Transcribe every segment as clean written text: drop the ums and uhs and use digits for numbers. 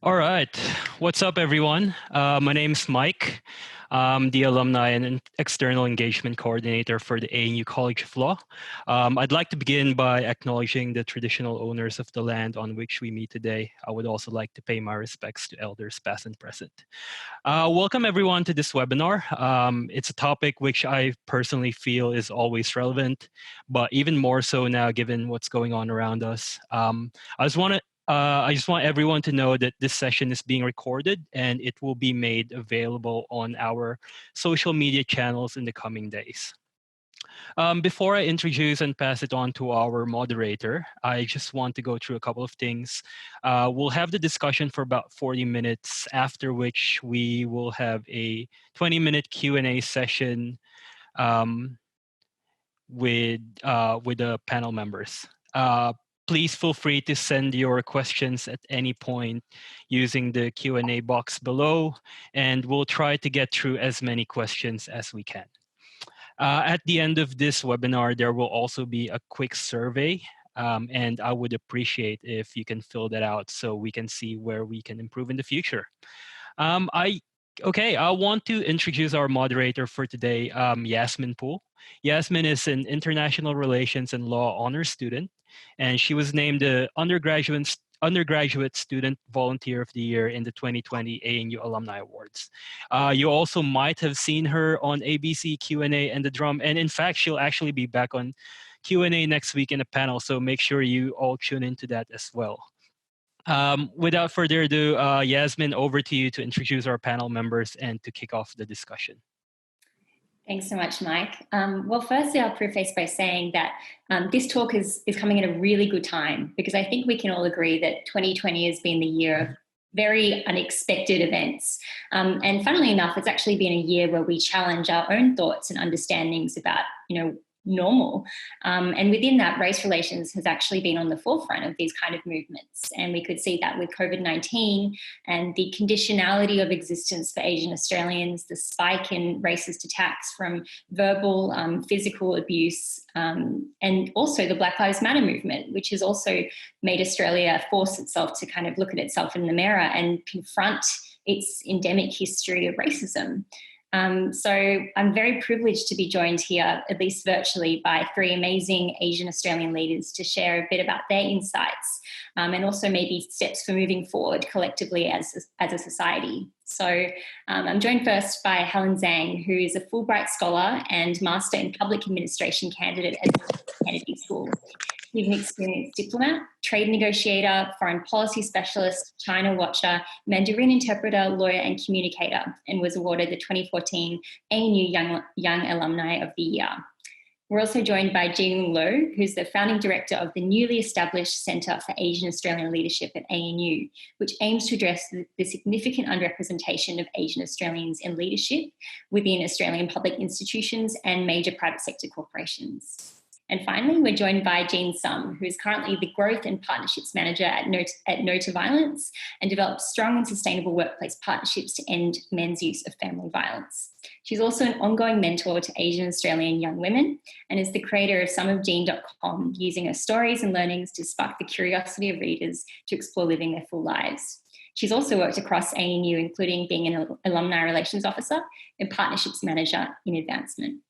All right. What's up, everyone? My name's Mike. I'm the Alumni and External Engagement Coordinator for the ANU College of Law. I'd like to begin by acknowledging the traditional owners of the land on which we meet today. I would also like to pay my respects to elders past and present. Welcome, everyone, to this webinar. It's a topic which I personally feel is always relevant, but even more so now given what's going on around us. I just want everyone to know that this session is being recorded and it will be made available on our social media channels in the coming days. Before I introduce and pass it on to our moderator, I just want to go through a couple of things. We'll have the discussion for about 40 minutes, after which we will have a 20-minute Q&A session with the panel members. Please feel free to send your questions at any point using the Q&A box below, and we'll try to get through as many questions as we can. At the end of this webinar, there will also be a quick survey, and I would appreciate if you can fill that out so we can see where we can improve in the future. I want to introduce our moderator for today, Yasmin Poole. Yasmin is an international relations and law honors student, and she was named the undergraduate student volunteer of the year in the 2020 ANU Alumni Awards. You also might have seen her on ABC Q&A and The Drum, and in fact, she'll actually be back on Q&A next week in a panel, so make sure you all tune into that as well. Without further ado, Yasmin, over to you to introduce our panel members and to kick off the discussion. Thanks so much, Mike. Well, firstly, I'll preface by saying that this talk is coming at a really good time, because I think we can all agree that 2020 has been the year of very unexpected events. And funnily enough, it's actually been a year where we challenge our own thoughts and understandings about, normal. And within that, race relations has actually been on the forefront of these kind of movements. And we could see that with COVID-19 and the conditionality of existence for Asian Australians, the spike in racist attacks from verbal, physical abuse, and also the Black Lives Matter movement, which has also made Australia force itself to kind of look at itself in the mirror and confront its endemic history of racism. So I'm very privileged to be joined here, at least virtually, by three amazing Asian Australian leaders to share a bit about their insights and also maybe steps for moving forward collectively as a society. So I'm joined first by Helen Zhang, who is a Fulbright scholar and Master in Public Administration candidate at the Kennedy School. He's an experienced diplomat, trade negotiator, foreign policy specialist, China watcher, Mandarin interpreter, lawyer, and communicator, and was awarded the 2014 ANU Young Alumni of the Year. We're also joined by Jieh-Yung, who's the founding director of the newly established Centre for Asian Australian Leadership at ANU, which aims to address the significant underrepresentation of Asian Australians in leadership within Australian public institutions and major private sector corporations. And finally, we're joined by Jean Sum, who is currently the Growth and Partnerships Manager at No to Violence and develops strong and sustainable workplace partnerships to end men's use of family violence. She's also an ongoing mentor to Asian Australian young women and is the creator of someofjean.com, using her stories and learnings to spark the curiosity of readers to explore living their full lives. She's also worked across ANU, including being an Alumni Relations Officer and Partnerships Manager in Advancement.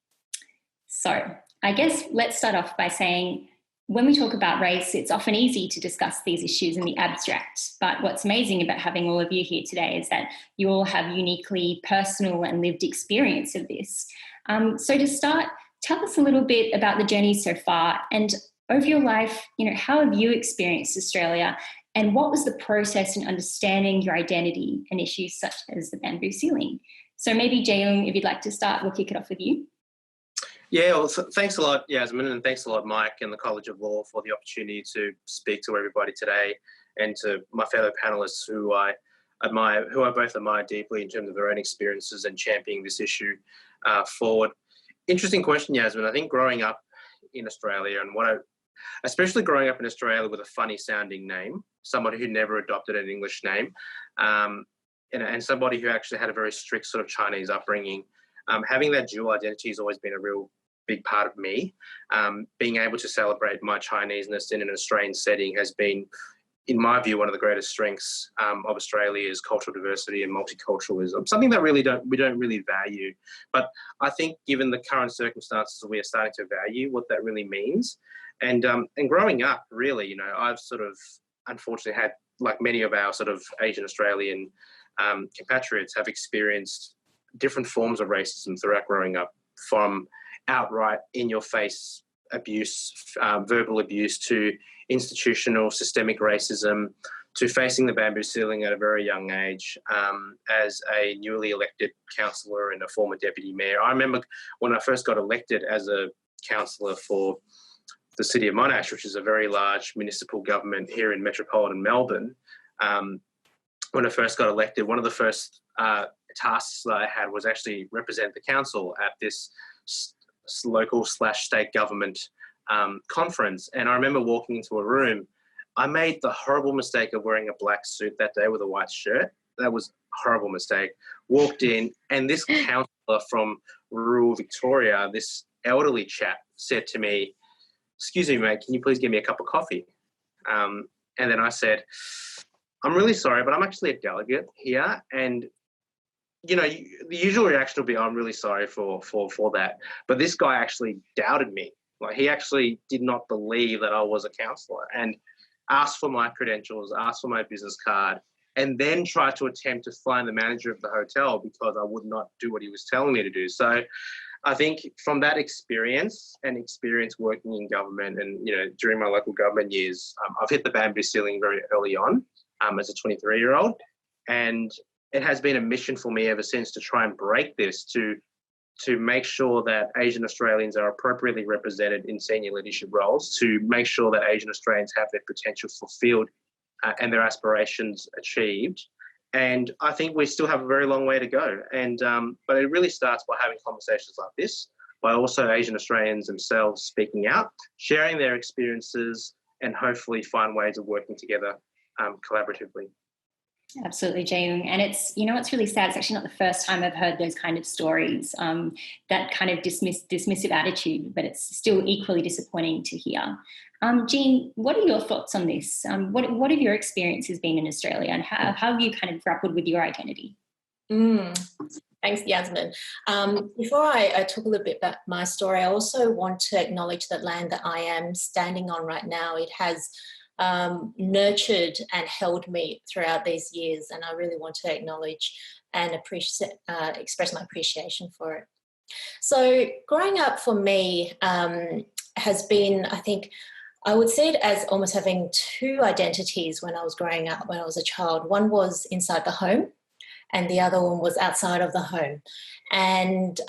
So, I guess let's start off by saying, when we talk about race, it's often easy to discuss these issues in the abstract. But what's amazing about having all of you here today is that you all have uniquely personal and lived experience of this. So to start, tell us a little bit about the journey so far, and over your life, how have you experienced Australia, and what was the process in understanding your identity and issues such as the bamboo ceiling? So maybe Jieh-Yung, if you'd like to start, we'll kick it off with you. Yeah, well, thanks a lot, Yasmin, and thanks a lot, Mike and the College of Law, for the opportunity to speak to everybody today, and to my fellow panellists who I both admire deeply in terms of their own experiences and championing this issue forward. Interesting question, Yasmin. I think growing up in Australia, and especially growing up in Australia with a funny sounding name, somebody who never adopted an English name, and somebody who actually had a very strict sort of Chinese upbringing, having that dual identity has always been a real big part of me. Being able to celebrate my Chineseness in an Australian setting has been in my view, one of the greatest strengths of Australia is cultural diversity and multiculturalism, something that we don't really value. But I think given the current circumstances, we are starting to value what that really means. And growing up, really, you know, I've sort of unfortunately had, like many of our sort of Asian Australian compatriots, have experienced different forms of racism throughout growing up, from outright in-your-face abuse, verbal abuse, to institutional systemic racism, to facing the bamboo ceiling at a very young age as a newly elected councillor and a former deputy mayor. I remember when I first got elected as a councillor for the city of Monash, which is a very large municipal government here in metropolitan Melbourne. When I first got elected, one of the first tasks that I had was actually represent the council at this local/state government conference. And I remember walking into a room. I made the horrible mistake of wearing a black suit that day with a white shirt. That was a horrible mistake. Walked in, and this councillor from rural Victoria, this elderly chap, said to me, "Excuse me, mate, can you please give me a cup of coffee?" And then I said, "I'm really sorry, but I'm actually a delegate here." And, you know, the usual reaction would be, "I'm really sorry for that." But this guy actually doubted me. Like, he actually did not believe that I was a counsellor, and asked for my credentials, asked for my business card, and then tried to attempt to find the manager of the hotel because I would not do what he was telling me to do. So I think from that experience and experience working in government and, you know, during my local government years, I've hit the bamboo ceiling very early on as a 23-year-old. And it has been a mission for me ever since to try and break this, to make sure that Asian Australians are appropriately represented in senior leadership roles, to make sure that Asian Australians have their potential fulfilled and their aspirations achieved. And I think we still have a very long way to go. And but it really starts by having conversations like this, by also Asian Australians themselves speaking out, sharing their experiences, and hopefully find ways of working together collaboratively. Absolutely, Jieh-Yung. And it's, you know, it's really sad. It's actually not the first time I've heard those kind of stories, that kind of dismissive attitude, but it's still equally disappointing to hear. Jean, what are your thoughts on this? What have your experiences been in Australia, and how have you kind of grappled with your identity? Thanks, Yasmin. Before I talk a little bit about my story, I also want to acknowledge that land that I am standing on right now. It has nurtured and held me throughout these years, and I really want to acknowledge and express my appreciation for it. So growing up for me has been, I think, I would see it as almost having two identities when I was growing up, when I was a child. One was inside the home, and the other one was outside of the home. And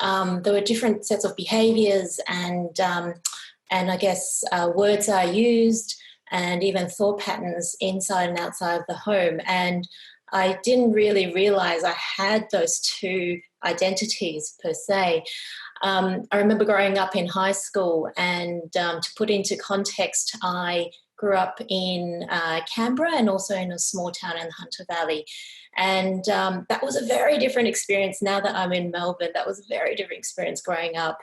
there were different sets of behaviours and I guess words I used, and even thought patterns inside and outside of the home. And I didn't really realise I had those two identities per se. I remember growing up in high school, and to put into context, I grew up in Canberra and also in a small town in the Hunter Valley. And that was a very different experience. Now that I'm in Melbourne, that was a very different experience growing up.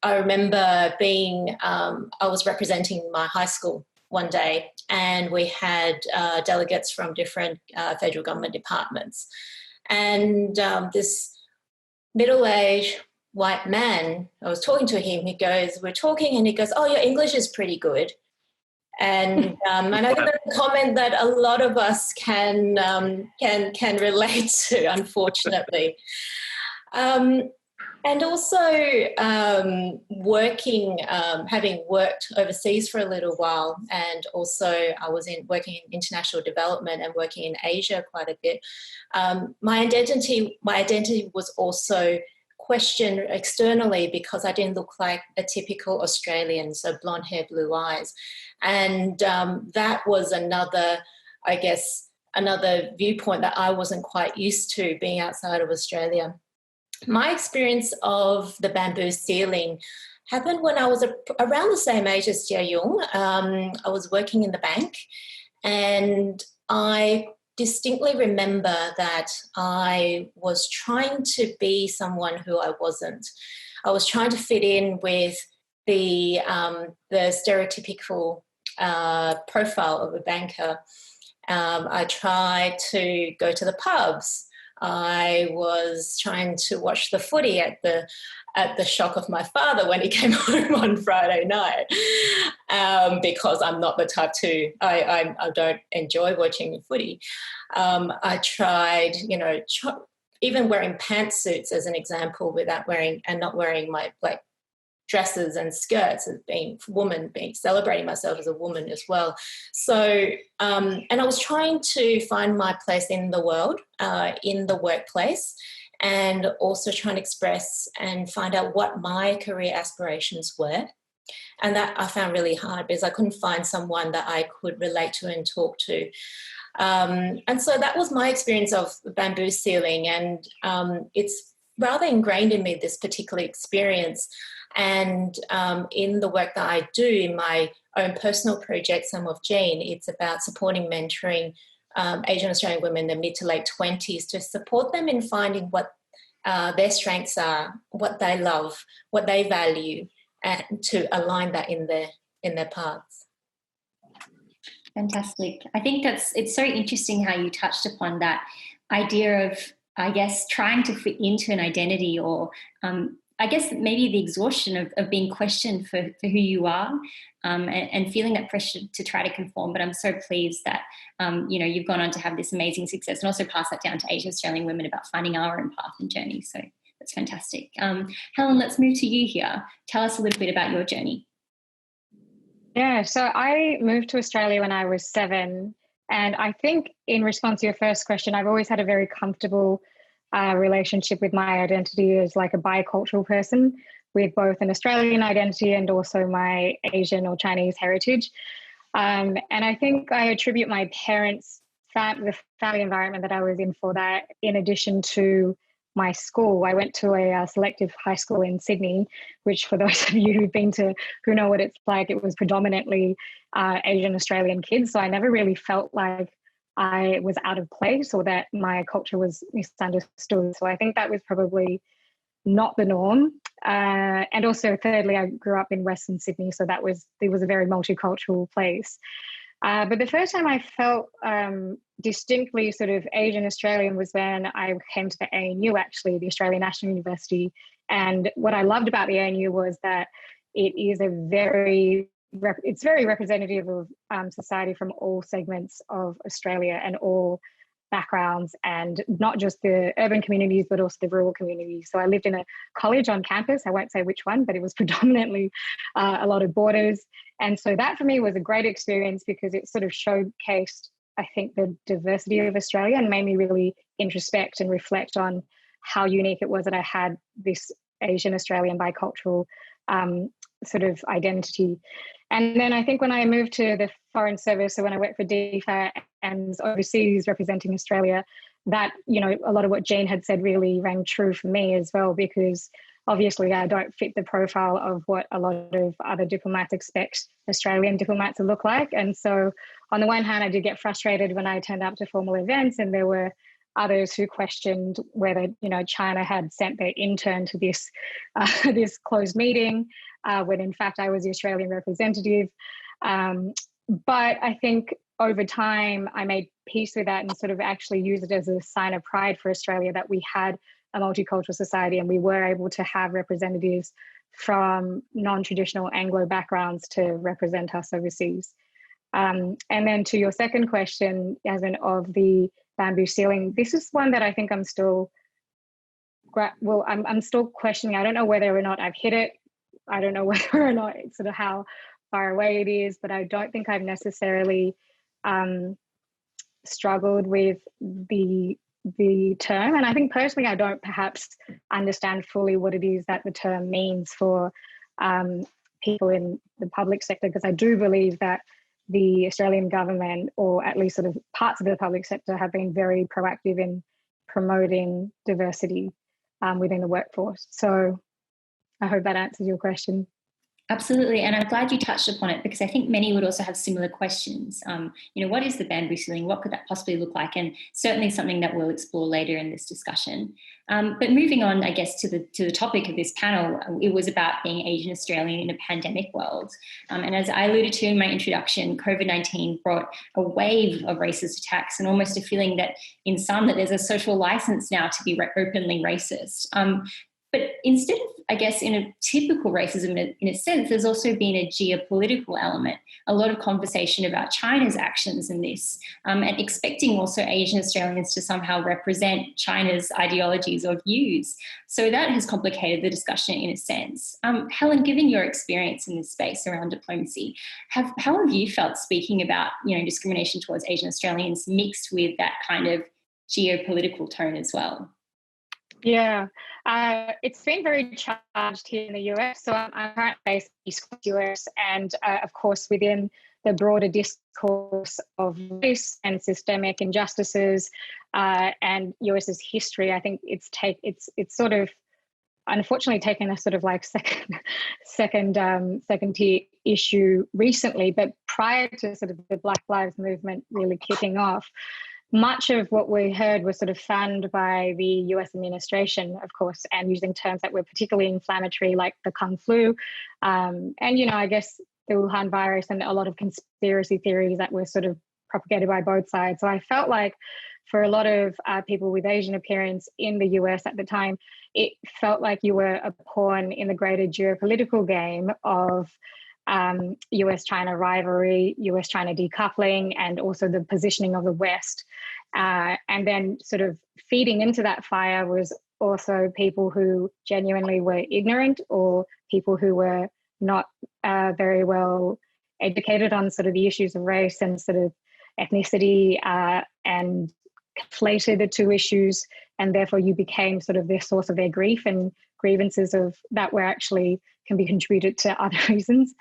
I remember I was representing my high school one day, and we had delegates from different federal government departments. And this middle-aged white man, I was talking to him, we're talking, and he goes, "Oh, your English is pretty good." And I think that's a comment that a lot of us can relate to, unfortunately. And also having worked overseas for a little while, and also I was working in international development and working in Asia quite a bit. My identity was also questioned externally because I didn't look like a typical Australian, so blonde hair, blue eyes. And that was another viewpoint that I wasn't quite used to being outside of Australia. My experience of the bamboo ceiling happened when I was around the same age as Jieh-Yung. I was working in the bank, and I distinctly remember that I was trying to be someone who I wasn't. I was trying to fit in with the stereotypical profile of a banker. I tried to go to the pubs. I was trying to watch the footy at the shock of my father when he came home on Friday night, because I'm not the type to, I don't enjoy watching footy. I tried, even wearing pantsuits as an example without not wearing my like dresses and skirts, as being celebrating myself as a woman as well. So, and I was trying to find my place in the world, in the workplace, and also trying to express and find out what my career aspirations were. And that I found really hard because I couldn't find someone that I could relate to and talk to. And so that was my experience of bamboo sealing, and it's rather ingrained in me, this particular experience. And in the work that I do in my own personal project, Some of Jane, it's about supporting mentoring Asian Australian women in their mid to late 20s to support them in finding what their strengths are, what they love, what they value, and to align that in their paths. Fantastic. I think it's so interesting how you touched upon that idea of, I guess, trying to fit into an identity, or I guess maybe the exhaustion of being questioned for who you are, and feeling that pressure to try to conform. But I'm so pleased that, you've gone on to have this amazing success and also pass that down to Asian Australian women about finding our own path and journey. So that's fantastic. Helen, let's move to you here. Tell us a little bit about your journey. Yeah, so I moved to Australia when I was 7. And I think in response to your first question, I've always had a very comfortable relationship with my identity as like a bicultural person, with both an Australian identity and also my Asian or Chinese heritage. And I think I attribute my parents' the family environment that I was in for that, in addition to my school. I went to a selective high school in Sydney, which for those of you who know what it's like, it was predominantly Asian Australian kids. So I never really felt like I was out of place or that my culture was misunderstood. So I think that was probably not the norm. And also, thirdly, I grew up in Western Sydney, so it was a very multicultural place. But the first time I felt distinctly sort of Asian Australian was when I came to the ANU, actually, the Australian National University. And what I loved about the ANU was that it is it's very representative of society from all segments of Australia and all backgrounds, and not just the urban communities, but also the rural communities. So I lived in a college on campus. I won't say which one, but it was predominantly a lot of borders. And so that for me was a great experience because it sort of showcased, I think, the diversity of Australia and made me really introspect and reflect on how unique it was that I had this Asian Australian bicultural sort of identity. And then I think when I moved to the Foreign Service, so when I worked for DFA and overseas representing Australia, that, a lot of what Jane had said really rang true for me as well, because obviously I don't fit the profile of what a lot of other diplomats expect Australian diplomats to look like. And so on the one hand, I did get frustrated when I turned up to formal events and there were others who questioned whether, China had sent their intern to this this closed meeting, when in fact I was the Australian representative. But I think over time I made peace with that and sort of actually used it as a sign of pride for Australia that we had a multicultural society and we were able to have representatives from non-traditional Anglo backgrounds to represent us overseas. And then to your second question, Yasmin, of the bamboo sealing, this is one that I think I'm still questioning. I don't know whether or not I've hit it. I don't know whether or not it's sort of how far away it is, but I don't think I've necessarily struggled with the term. And I think personally, I don't perhaps understand fully what it is that the term means for people in the public sector, because I do believe that the Australian government, or at least sort of parts of the public sector, have been very proactive in promoting diversity within the workforce. So I hope that answers your question. Absolutely, and I'm glad you touched upon it because I think many would also have similar questions. What is the bamboo ceiling? What could that possibly look like? And certainly something that we'll explore later in this discussion. But moving on, I guess, to the topic of this panel, it was about being Asian Australian in a pandemic world. And as I alluded to in my introduction, COVID-19 brought a wave of racist attacks and almost a feeling that in some that there's a social license now to be openly racist. But instead of, I guess, in a typical racism, in a sense, there's also been a geopolitical element, a lot of conversation about China's actions in this, and expecting also Asian Australians to somehow represent China's ideologies or views. So that has complicated the discussion in a sense. Helen, given your experience in this space around diplomacy, how have you felt speaking about, discrimination towards Asian Australians mixed with that kind of geopolitical tone as well? Yeah, it's been very charged here in the US. So I'm currently based in the US, and of course, within the broader discourse of race and systemic injustices and US's history, I think it's sort of unfortunately taken a sort of like second tier issue recently. But prior to sort of the Black Lives Movement really kicking off, much of what we heard was sort of fanned by the US administration, of course, and using terms that were particularly inflammatory, like the Kung flu, and, I guess the Wuhan virus and a lot of conspiracy theories that were sort of propagated by both sides. So I felt like for a lot of people with Asian appearance in the US at the time, it felt like you were a pawn in the greater geopolitical game of US-China rivalry, US-China decoupling, and also the positioning of the West. And then sort of feeding into that fire was also people who genuinely were ignorant or people who were not very well educated on sort of the issues of race and sort of ethnicity and conflated the two issues. And therefore you became sort of the source of their grief and grievances of that were actually can be contributed to other reasons.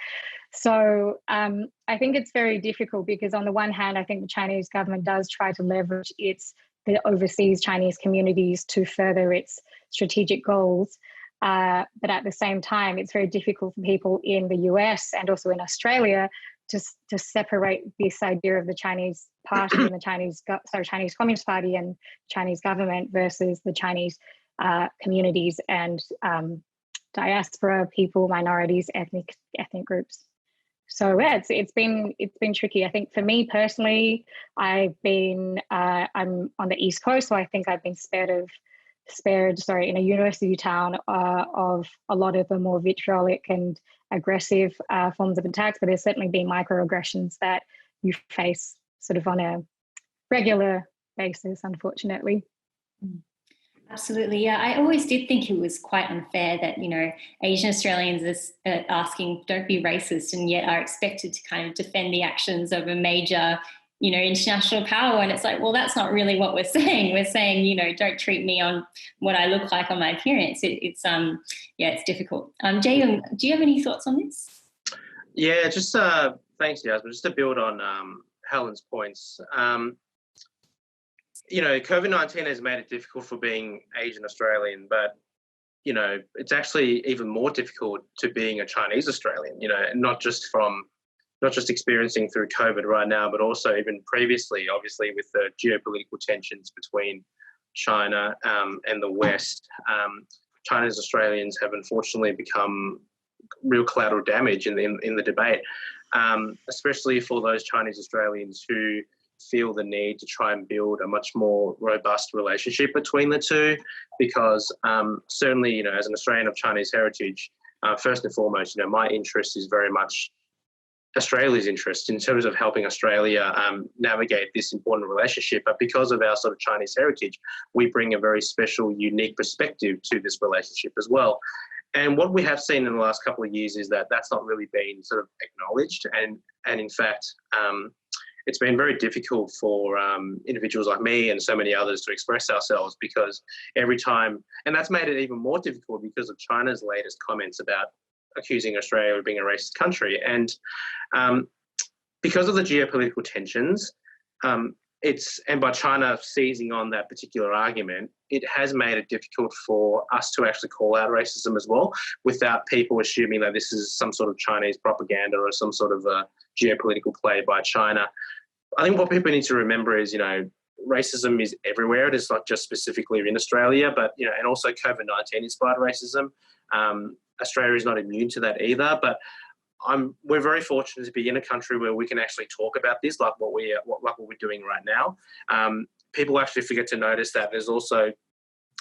So I think it's very difficult because on the one hand, I think the Chinese government does try to leverage the overseas Chinese communities to further its strategic goals. But at the same time, it's very difficult for people in the US and also in Australia to separate this idea of the Chinese party and the Chinese Communist Party and Chinese government versus the Chinese communities and diaspora people, minorities, ethnic groups. So yeah, it's been tricky. I think for me personally, I'm on the East Coast, so I think I've been spared in a university town of a lot of the more vitriolic and aggressive forms of attacks, but there's certainly been microaggressions that you face sort of on a regular basis, unfortunately. Absolutely, yeah. I always did think it was quite unfair that, Asian Australians are asking don't be racist and yet are expected to kind of defend the actions of a major, international power. And it's like, well, that's not really what we're saying. We're saying, don't treat me on what I look like on my appearance. It's difficult. Jieh-Yung, do you have any thoughts on this? Yeah, just thanks, Yasmin. Just to build on Helen's points. COVID-19 has made it difficult for being Asian Australian, but, it's actually even more difficult to being a Chinese Australian, not just experiencing through COVID right now, but also even previously, obviously, with the geopolitical tensions between China and the West. Chinese Australians have unfortunately become real collateral damage in the debate, especially for those Chinese Australians who feel the need to try and build a much more robust relationship between the two, because certainly, as an Australian of Chinese heritage, first and foremost, my interest is very much Australia's interest in terms of helping Australia navigate this important relationship. But because of our sort of Chinese heritage, we bring a very special, unique perspective to this relationship as well. And what we have seen in the last couple of years is that that's not really been sort of acknowledged. And in fact, it's been very difficult for individuals like me and so many others to express ourselves, because every time, and that's made it even more difficult because of China's latest comments about accusing Australia of being a racist country. And because of the geopolitical tensions, and by China seizing on that particular argument, it has made it difficult for us to actually call out racism as well, without people assuming that this is some sort of Chinese propaganda or some sort of a geopolitical play by China. I think what people need to remember is, racism is everywhere. It is not just specifically in Australia, but, and also COVID-19 inspired racism. Australia is not immune to that either, but we're very fortunate to be in a country where we can actually talk about this, like what we're doing right now. People actually forget to notice that there's also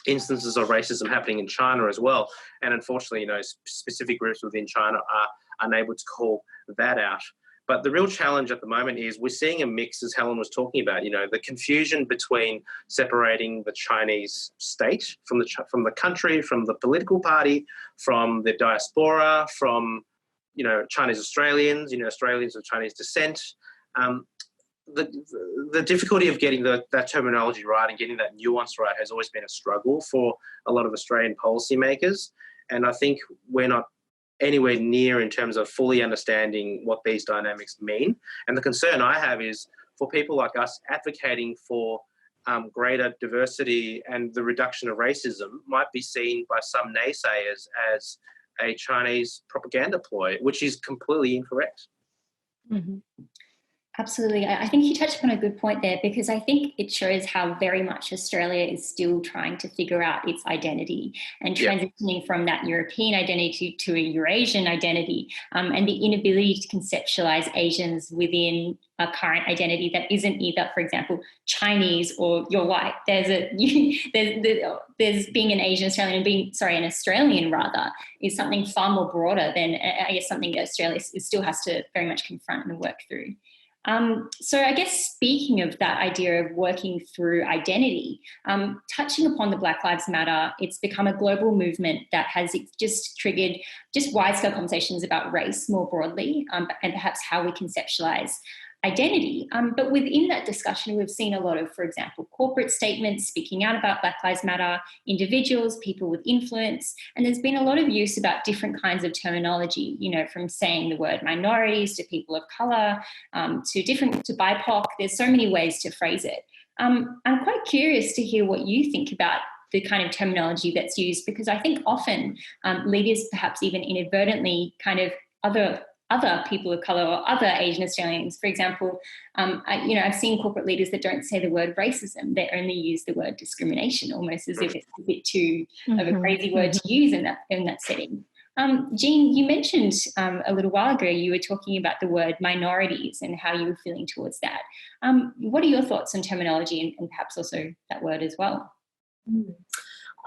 instances of racism happening in China as well, and unfortunately, specific groups within China are unable to call that out. But the real challenge at the moment is we're seeing a mix, as Helen was talking about. The confusion between separating the Chinese state from the country, from the political party, from the diaspora, from Chinese Australians, Australians of Chinese descent. The difficulty of getting that terminology right and getting that nuance right has always been a struggle for a lot of Australian policymakers. And I think we're not anywhere near in terms of fully understanding what these dynamics mean. And the concern I have is for people like us advocating for greater diversity and the reduction of racism might be seen by some naysayers as a Chinese propaganda ploy, which is completely incorrect. Mm-hmm. Absolutely. I think you touched upon a good point there, because I think it shows how very much Australia is still trying to figure out its identity and transitioning from that European identity to a Eurasian identity, and the inability to conceptualize Asians within a current identity that isn't either, for example, Chinese or you're white. There's being an Asian Australian and an Australian rather is something far more broader than, I guess, something that Australia still has to very much confront and work through. So I guess speaking of that idea of working through identity, touching upon the Black Lives Matter, it's become a global movement that has just triggered just wide-scale conversations about race more broadly, and perhaps how we conceptualize identity. But within that discussion, we've seen a lot of, for example, corporate statements speaking out about Black Lives Matter, individuals, people with influence, and there's been a lot of use about different kinds of terminology, from saying the word minorities to people of colour, to BIPOC. There's so many ways to phrase it. I'm quite curious to hear what you think about the kind of terminology that's used, because I think often leaders perhaps even inadvertently kind of other people of colour or other Asian Australians. For example, I've seen corporate leaders that don't say the word racism. They only use the word discrimination, almost as if it's a bit too of a crazy word to use in that setting. Jean, you mentioned a little while ago you were talking about the word minorities and how you were feeling towards that. What are your thoughts on terminology and perhaps also that word as well?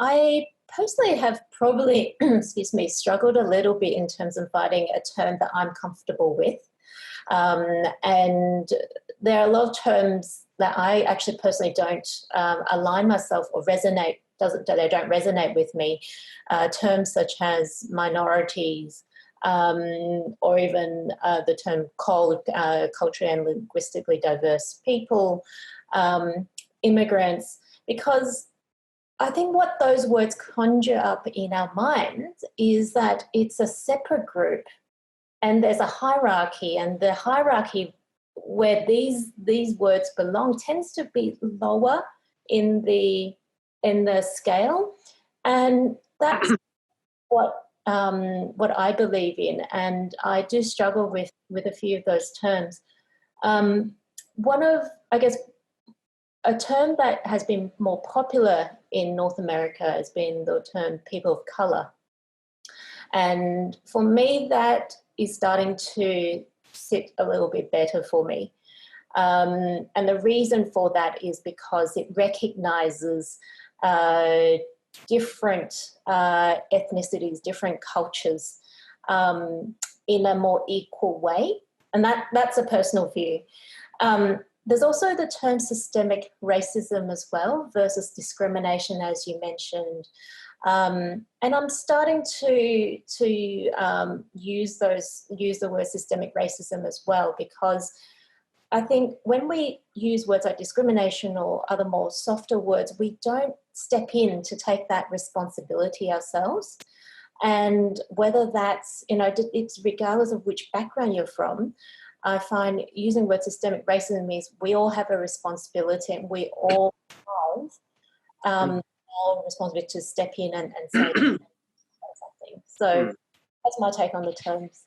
I personally have probably, struggled a little bit in terms of finding a term that I'm comfortable with. And there are a lot of terms that I actually personally don't align myself or they don't resonate with me. Terms such as minorities, or even the term culturally and linguistically diverse people, immigrants, because I think what those words conjure up in our minds is that it's a separate group and there's a hierarchy, and the hierarchy where these words belong tends to be lower in the scale, and that's what I believe in, and I do struggle with a few of those terms. One of, I guess, a term that has been more popular in North America has been the term people of colour. And for me, that is starting to sit a little bit better for me. And the reason for that is because it recognises different ethnicities, different cultures in a more equal way. And that's a personal view. There's also the term systemic racism as well versus discrimination, as you mentioned. And I'm starting to use the word systemic racism as well, because I think when we use words like discrimination or other more softer words, we don't step in to take that responsibility ourselves. And whether that's, it's regardless of which background you're from, I find using the word systemic racism means we all have a responsibility, and we all have all responsibility to step in and say something. So that's my take on the terms.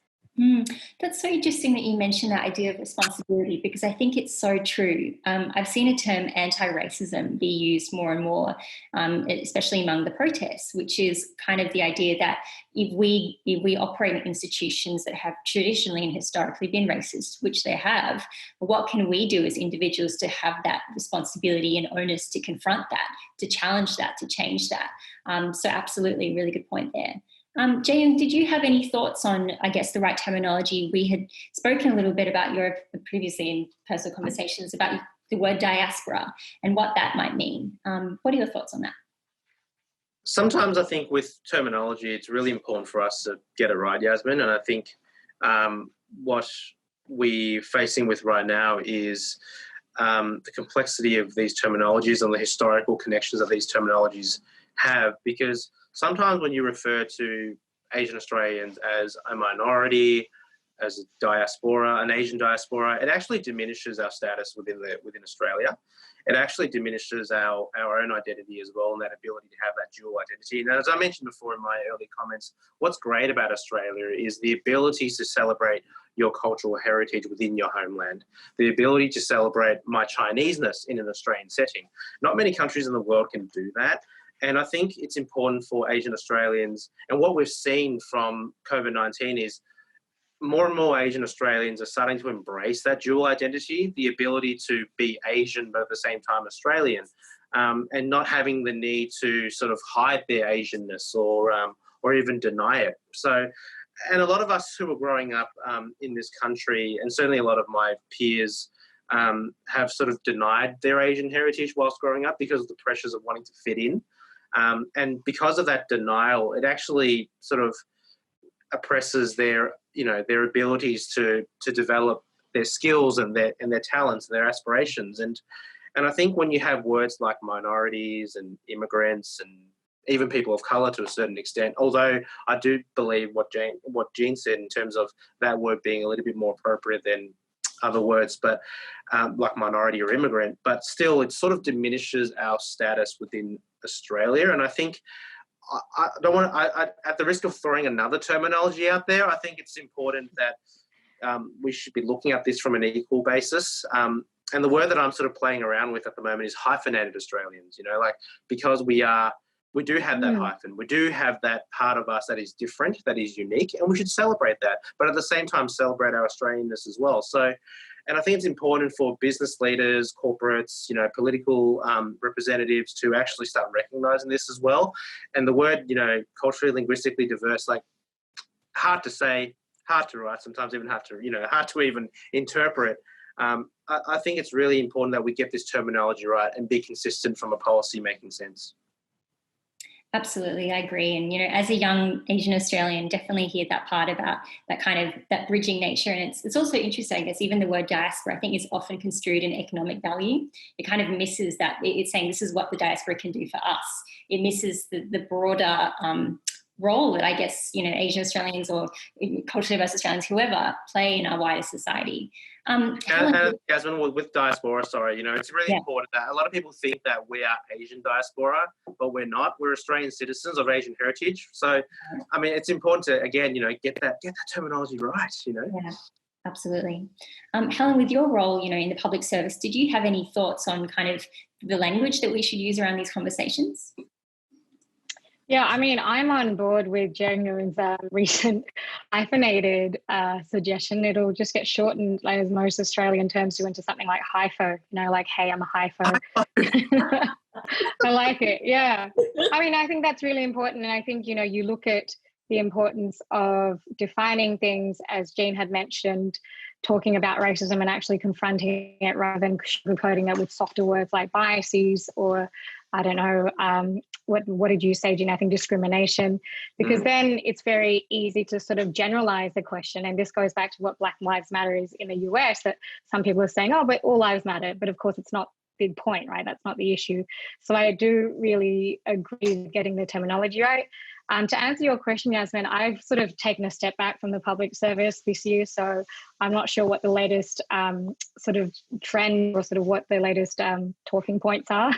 That's so interesting that you mentioned that idea of responsibility, because I think it's so true. I've seen a term anti-racism be used more and more, especially among the protests, which is kind of the idea that if we operate in institutions that have traditionally and historically been racist, which they have, what can we do as individuals to have that responsibility and onus to confront that, to challenge that, to change that? So absolutely, really good point there. Jieh-Yung, did you have any thoughts on, I guess, the right terminology? We had spoken a little bit about your previously in personal conversations about the word diaspora and what that might mean. What are your thoughts on that? Sometimes I think with terminology, it's really important for us to get it right, Yasmin. And I think what we're facing with right now is the complexity of these terminologies and the historical connections that these terminologies have, because sometimes when you refer to Asian Australians as a minority, as a diaspora, an Asian diaspora, it actually diminishes our status within Australia. It actually diminishes our own identity as well, and that ability to have that dual identity. And as I mentioned before in my early comments, what's great about Australia is the ability to celebrate your cultural heritage within your homeland, the ability to celebrate my Chineseness in an Australian setting. Not many countries in the world can do that. And I think it's important for Asian Australians, and what we've seen from COVID-19 is more and more Asian Australians are starting to embrace that dual identity, the ability to be Asian but at the same time Australian, and not having the need to sort of hide their Asianness or even deny it. So, and a lot of us who are growing up in this country, and certainly a lot of my peers, have sort of denied their Asian heritage whilst growing up because of the pressures of wanting to fit in. And because of that denial, it actually sort of oppresses their abilities to develop their skills and their talents, their aspirations. And I think when you have words like minorities and immigrants and even people of colour to a certain extent, although I do believe what Jean said in terms of that word being a little bit more appropriate than other words, but like minority or immigrant, but still it sort of diminishes our status within Australia. And I think I don't want to, at the risk of throwing another terminology out there, I think it's important that we should be looking at this from an equal basis. And the word that I'm sort of playing around with at the moment is hyphenated Australians, because we do have that hyphen. We do have that part of us that is different, that is unique, and we should celebrate that. But at the same time, celebrate our Australianness as well. So, and I think it's important for business leaders, corporates, political representatives to actually start recognising this as well. And the word, culturally, linguistically diverse, like hard to say, hard to write, sometimes even hard to even interpret. I think it's really important that we get this terminology right and be consistent from a policy-making sense. Absolutely, I agree. And, as a young Asian Australian, definitely hear that part about that bridging nature. And it's also interesting, I guess, even the word diaspora, I think is often construed in economic value. It kind of misses that. It's saying this is what the diaspora can do for us. It misses the broader role that I guess, Asian Australians or culturally diverse Australians, whoever, play in our wider society. And Yasmin, with diaspora, it's really important that a lot of people think that we are Asian diaspora, but we're not. We're Australian citizens of Asian heritage. So, I mean, it's important to, again, get that terminology right, Yeah, absolutely. Helen, with your role, in the public service, did you have any thoughts on kind of the language that we should use around these conversations? Yeah, I mean, I'm on board with Jieh-Yung's recent hyphenated suggestion. It'll just get shortened, like as most Australian terms do, into something like hypho, like, hey, I'm a hypho. I like it, yeah. I mean, I think that's really important. And I think, you look at the importance of defining things, as Jean had mentioned, talking about racism and actually confronting it rather than sugarcoating it with softer words like biases or, I don't know, what did you say, Jean? I think discrimination, because then it's very easy to sort of generalize the question. And this goes back to what Black Lives Matter is in the US, that some people are saying, oh, but all lives matter. But of course, it's not the point, right? That's not the issue. So I do really agree with getting the terminology right. To answer your question, Yasmin, I've sort of taken a step back from the public service this year, so I'm not sure what the latest sort of trend or sort of what the latest talking points are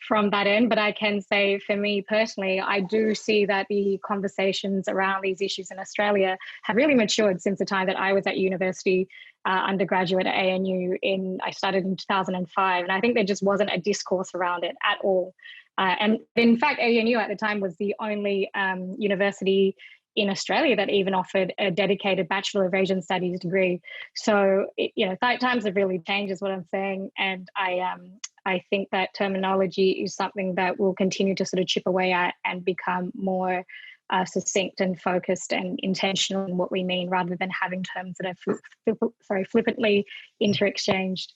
from that end. But I can say for me personally, I do see that the conversations around these issues in Australia have really matured since the time that I was at university, undergraduate at ANU. I started in 2005, and I think there just wasn't a discourse around it at all. And in fact, ANU at the time was the only university in Australia that even offered a dedicated Bachelor of Asian Studies degree. So, times have really changed is what I'm saying. And I think that terminology is something that will continue to sort of chip away at and become more succinct and focused and intentional in what we mean, rather than having terms that are flippantly interexchanged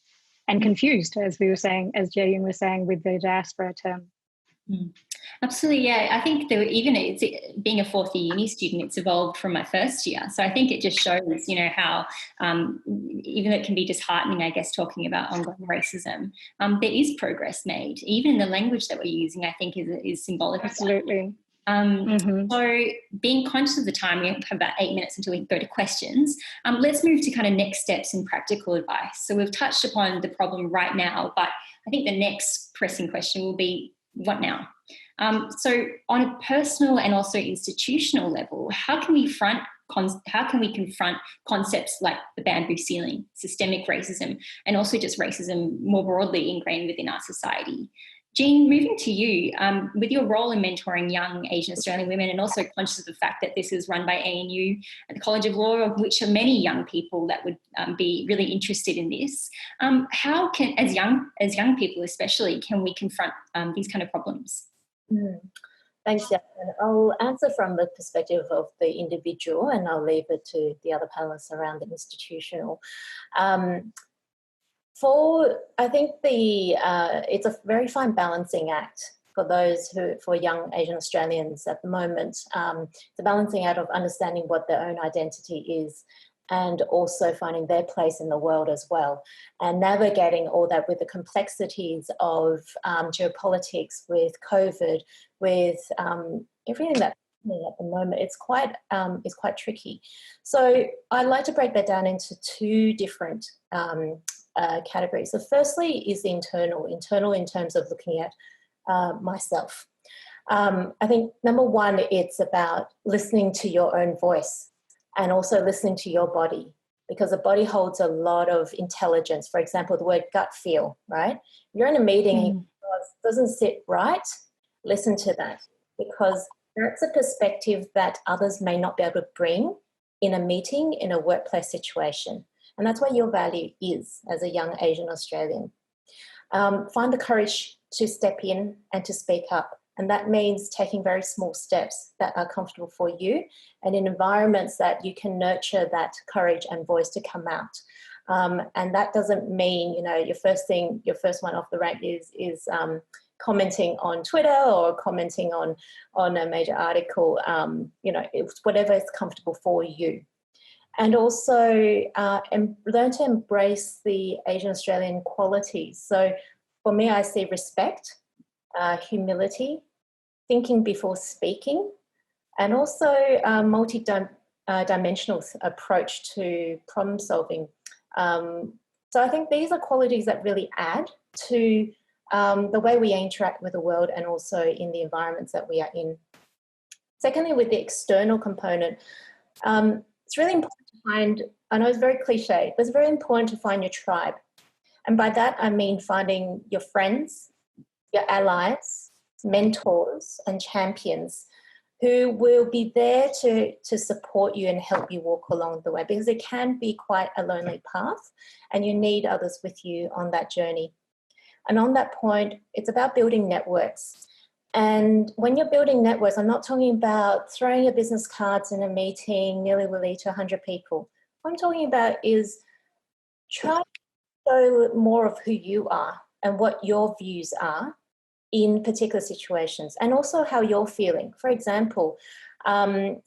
and confused, as we were saying, as Jieh-Yung was saying, with the diaspora term. Absolutely, yeah. I think even being a fourth year uni student, it's evolved from my first year. So I think it just shows, how even though it can be disheartening, I guess, talking about ongoing racism, there is progress made. Even in the language that we're using, I think is symbolic. Absolutely. So being conscious of the time, we have about 8 minutes until we can go to questions. Let's move to kind of next steps and practical advice. So we've touched upon the problem right now, but I think the next pressing question will be, what now? So on a personal and also institutional level, how can we confront concepts like the bamboo ceiling, systemic racism, and also just racism more broadly ingrained within our society? Jean, moving to you, with your role in mentoring young Asian Australian women, and also conscious of the fact that this is run by ANU and the College of Law, of which are many young people that would be really interested in this, how can, as young people especially, can we confront these kind of problems? Thanks, Yasmin. I'll answer from the perspective of the individual, and I'll leave it to the other panellists around the institutional. I think it's a very fine balancing act for young Asian Australians at the moment. The balancing out of understanding what their own identity is, and also finding their place in the world as well, and navigating all that with the complexities of geopolitics, with COVID, with everything that's happening at the moment. It's quite tricky. So I'd like to break that down into two different categories. So firstly is internal in terms of looking at myself. I think number one, it's about listening to your own voice and also listening to your body, because the body holds a lot of intelligence. For example, the word gut feel, right? If you're in a meeting and it doesn't sit right, listen to that, because that's a perspective that others may not be able to bring in a meeting, in a workplace situation. And that's where your value is as a young Asian Australian. Find the courage to step in and to speak up. And that means taking very small steps that are comfortable for you, and in environments that you can nurture that courage and voice to come out. And that doesn't mean, your first one off the rank is commenting on Twitter or commenting on a major article. It's whatever is comfortable for you. And also learn to embrace the Asian Australian qualities. So for me, I see respect, humility, thinking before speaking, and also a multi-dimensional approach to problem solving. So I think these are qualities that really add to the way we interact with the world and also in the environments that we are in. Secondly, with the external component, it's really important to find, I know it's very cliche, but it's very important to find your tribe. And by that, I mean finding your friends, your allies, mentors and champions who will be there to support you and help you walk along the way, because it can be quite a lonely path and you need others with you on that journey. And on that point, it's about building networks. And when you're building networks, I'm not talking about throwing your business cards in a meeting nilly-willy to 100 people. What I'm talking about is try to show more of who you are and what your views are in particular situations, and also how you're feeling. For example, some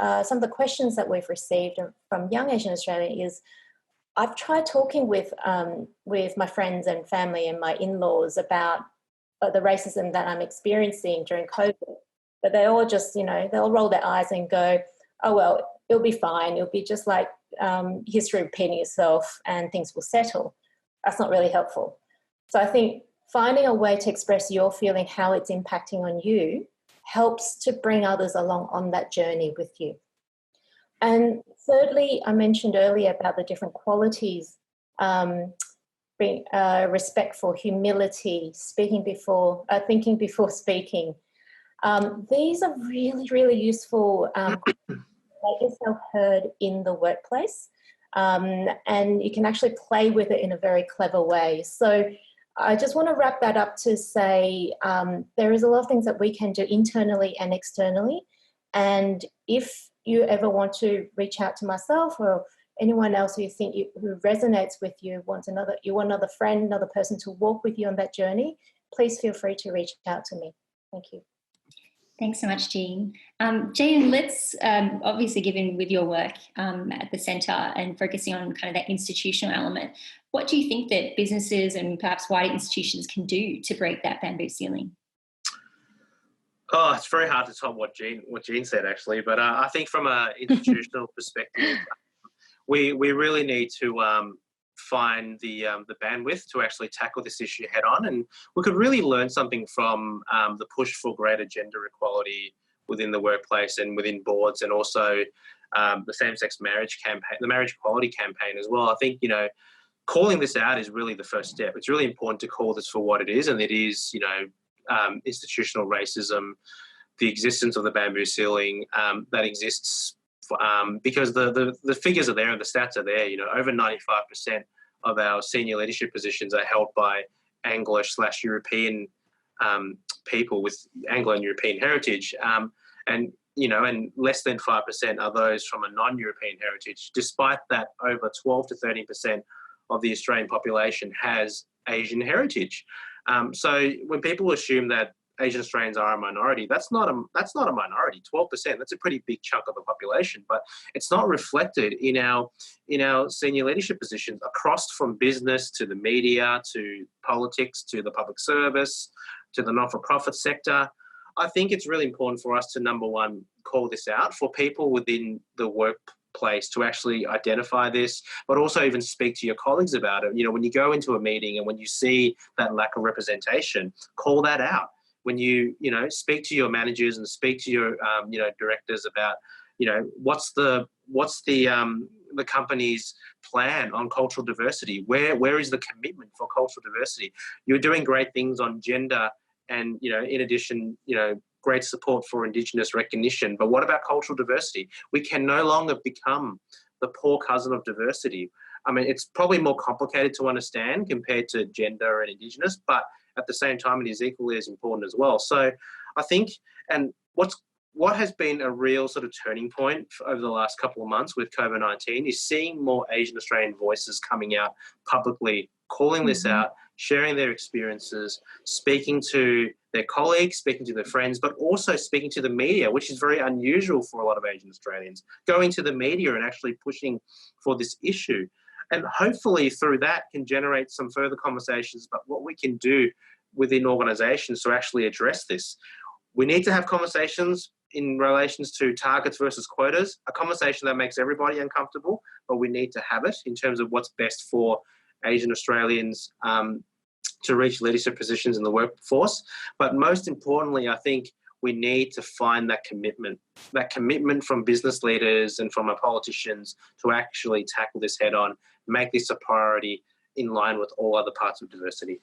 of the questions that we've received from young Asian Australia is, I've tried talking with my friends and family and my in-laws about the racism that I'm experiencing during COVID, but they all just, they'll roll their eyes and go, oh, well, it'll be fine. It'll be just like history repeating itself and things will settle. That's not really helpful. So I think finding a way to express your feeling, how it's impacting on you, helps to bring others along on that journey with you. And thirdly, I mentioned earlier about the different qualities, respectful, humility, thinking before speaking. These are really, really useful to make yourself heard in the workplace. And you can actually play with it in a very clever way. So I just want to wrap that up to say there is a lot of things that we can do internally and externally. And if you ever want to reach out to myself or anyone else who you think who resonates with you, want another friend, another person to walk with you on that journey, please feel free to reach out to me. Thank you. Thanks so much, Jieh-Yung. Jieh-Yung, let's obviously, given with your work at the centre and focusing on kind of that institutional element, what do you think that businesses and perhaps wider institutions can do to break that bamboo ceiling? Oh, it's very hard to top what Jean said, actually. But I think from an institutional perspective, we really need to find the bandwidth to actually tackle this issue head on. And we could really learn something from the push for greater gender equality within the workplace and within boards, and also the same-sex marriage campaign, the marriage equality campaign as well. I think, calling this out is really the first step. It's really important to call this for what it is, and it is, institutional racism, the existence of the bamboo ceiling that exists because the figures are there and the stats are there. Over 95% of our senior leadership positions are held by Anglo/European people with Anglo and European heritage, and less than 5% are those from a non-European heritage. Despite that, over 12 to 13% of the Australian population has Asian heritage. So when people assume that Asian Australians are a minority, that's not a minority. 12%, that's a pretty big chunk of the population, but it's not reflected in our senior leadership positions across from business to the media to politics to the public service to the not-for-profit sector. I think it's really important for us to, number one, call this out, for people within the workplace to actually identify this, but also even speak to your colleagues about it. When you go into a meeting and when you see that lack of representation, call that out. When you speak to your managers and speak to your directors about what's the company's plan on cultural diversity, where is the commitment for cultural diversity? You're doing great things on gender and in addition great support for Indigenous recognition, but what about cultural diversity? We can no longer become the poor cousin of diversity. I mean, it's probably more complicated to understand compared to gender and Indigenous, but at the same time, it is equally as important as well. So I think, and what has been a real sort of turning point over the last couple of months with COVID-19 is seeing more Asian Australian voices coming out publicly, calling this out, sharing their experiences, speaking to their colleagues, speaking to their friends, but also speaking to the media, which is very unusual for a lot of Asian Australians, going to the media and actually pushing for this issue. And hopefully through that can generate some further conversations about what we can do within organisations to actually address this. We need to have conversations in relations to targets versus quotas, a conversation that makes everybody uncomfortable, but we need to have it in terms of what's best for Asian Australians to reach leadership positions in the workforce. But most importantly, I think we need to find that commitment from business leaders and from our politicians to actually tackle this head on, make this a priority in line with all other parts of diversity.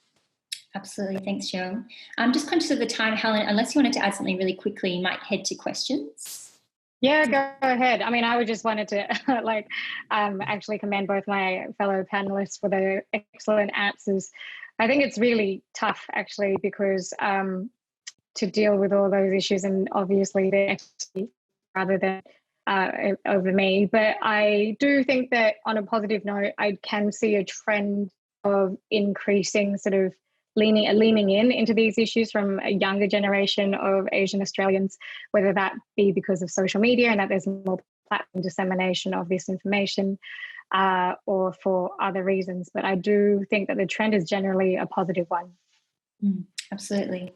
Absolutely. Thanks, Jieh-Yung. I'm just conscious of the time, Helen. Unless you wanted to add something really quickly, you might head to questions. Yeah, go ahead. I mean, I would just wanted to actually commend both my fellow panelists for their excellent answers. I think it's really tough, actually, because to deal with all those issues, and obviously they're actually rather than over me. But I do think that on a positive note, I can see a trend of increasing sort of leaning into these issues from a younger generation of Asian Australians, whether that be because of social media and that there's more platform dissemination of this information or for other reasons. But I do think that the trend is generally a positive one. Absolutely.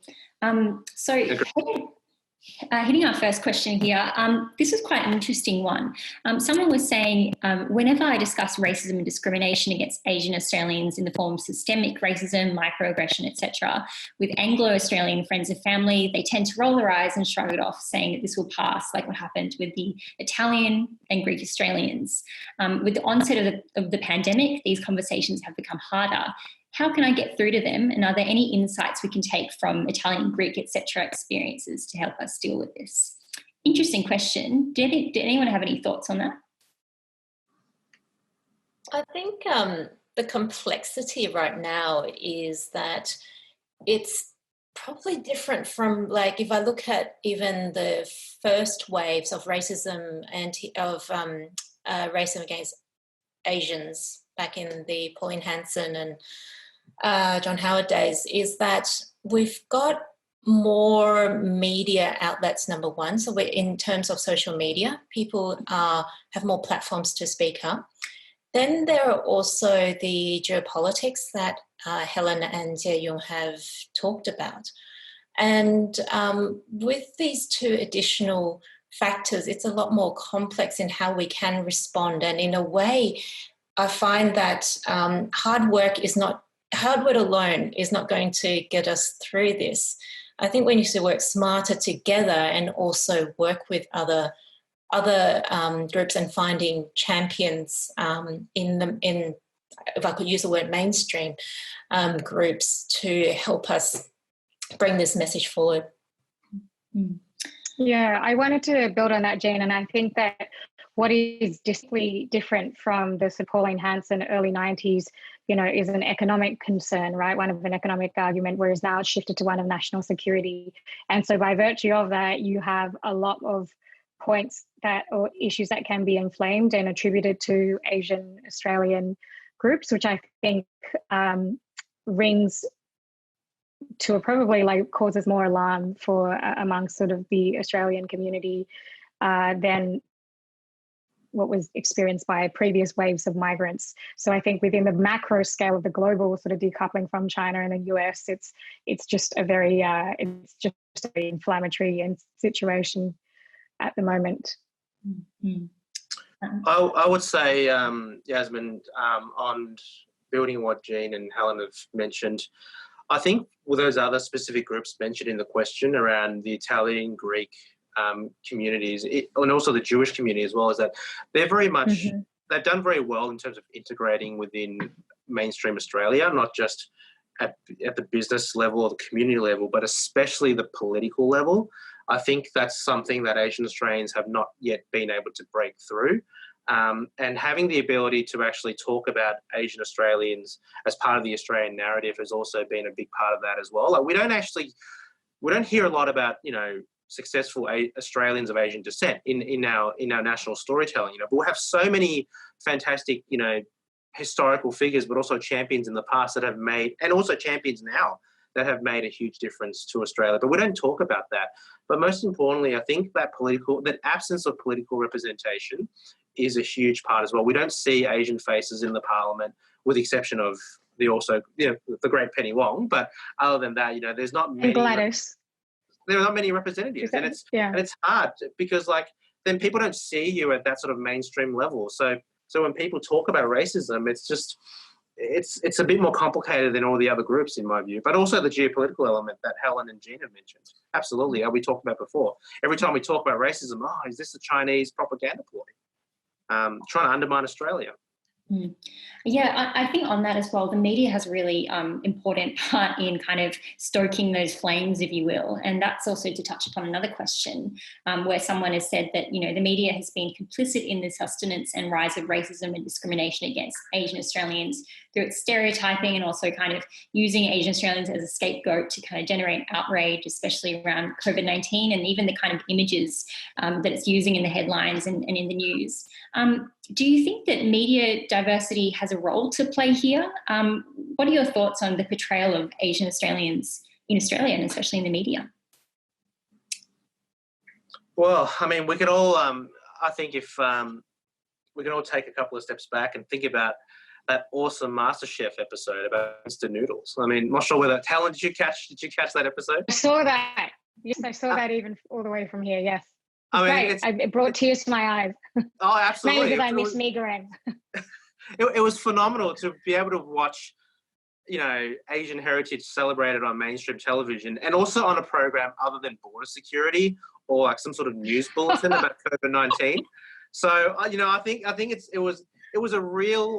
Hitting our first question here, this is quite an interesting one. Someone was saying, whenever I discuss racism and discrimination against Asian Australians in the form of systemic racism, microaggression, etc., with Anglo-Australian friends and family, they tend to roll their eyes and shrug it off, saying that this will pass, like what happened with the Italian and Greek Australians. With the onset of the pandemic, these conversations have become harder. How can I get through to them? And are there any insights we can take from Italian, Greek, etc. experiences to help us deal with this? Interesting question. Did anyone have any thoughts on that? I think the complexity right now is that it's probably different from, like, if I look at even the first waves of racism racism against Asians back in the Pauline Hanson and John Howard days, is that we've got more media outlets, number one. So in terms of social media, people have more platforms to speak up. Then there are also the geopolitics that Helen and Jieh-Yung have talked about. And with these two additional factors, it's a lot more complex in how we can respond. And in a way, I find that hard work alone is not going to get us through this. I think we need to work smarter together and also work with other groups and finding champions in if I could use the word mainstream groups to help us bring this message forward. Yeah, I wanted to build on that, Jane, and I think that what is distinctly different from the Pauline Hanson early 90s, is an economic concern, right? One of an economic argument, whereas now it's shifted to one of national security. And so by virtue of that, you have a lot of points or issues that can be inflamed and attributed to Asian Australian groups, which I think rings to probably causes more alarm amongst sort of the Australian community than what was experienced by previous waves of migrants. So I think within the macro scale of the global sort of decoupling from China and the US, it's just a very inflammatory situation at the moment. Mm-hmm. I would say, Yasmin, on building what Jean and Helen have mentioned, I think with those other specific groups mentioned in the question around the Italian, Greek communities, and also the Jewish community as well, is that they're very much, they've done very well in terms of integrating within mainstream Australia, not just at the business level or the community level, but especially the political level. I think that's something that Asian Australians have not yet been able to break through. And having the ability to actually talk about Asian Australians as part of the Australian narrative has also been a big part of that as well. Like we don't hear a lot about, successful Australians of Asian descent in our national storytelling, but we have so many fantastic, historical figures, but also champions in the past that have made, and also champions now that have made a huge difference to Australia. But we don't talk about that. But most importantly, I think that absence of political representation is a huge part as well. We don't see Asian faces in the parliament, with the exception of the great Penny Wong. But other than that, there's not many. And Gladys. There are not many representatives, and it's hard because then people don't see you at that sort of mainstream level. So when people talk about racism, it's a bit more complicated than all the other groups, in my view. But also the geopolitical element that Helen and Jean have mentioned. Absolutely, we talked about before. Every time we talk about racism, is this a Chinese propaganda ploy? Trying to undermine Australia. Yeah, I think on that as well, the media has a really important part in kind of stoking those flames, if you will. And that's also to touch upon another question where someone has said that, the media has been complicit in the sustenance and rise of racism and discrimination against Asian Australians through its stereotyping and also kind of using Asian Australians as a scapegoat to kind of generate outrage, especially around COVID-19 and even the kind of images that it's using in the headlines and in the news. Do you think that media diversity has a role to play here? What are your thoughts on the portrayal of Asian Australians in Australia and especially in the media? Well, I mean, we could all, I think if we can all take a couple of steps back and think about that awesome MasterChef episode about instant noodles. I mean, not sure whether, Helen, did you catch that episode? I saw that. Yes, I saw that even all the way from here. Yes. I mean, great. It brought tears to my eyes. Oh, absolutely. Mainly because I miss Migren. It was phenomenal to be able to watch, Asian heritage celebrated on mainstream television, and also on a program other than border security or like some sort of news bulletin about COVID-19. So, I think it was a real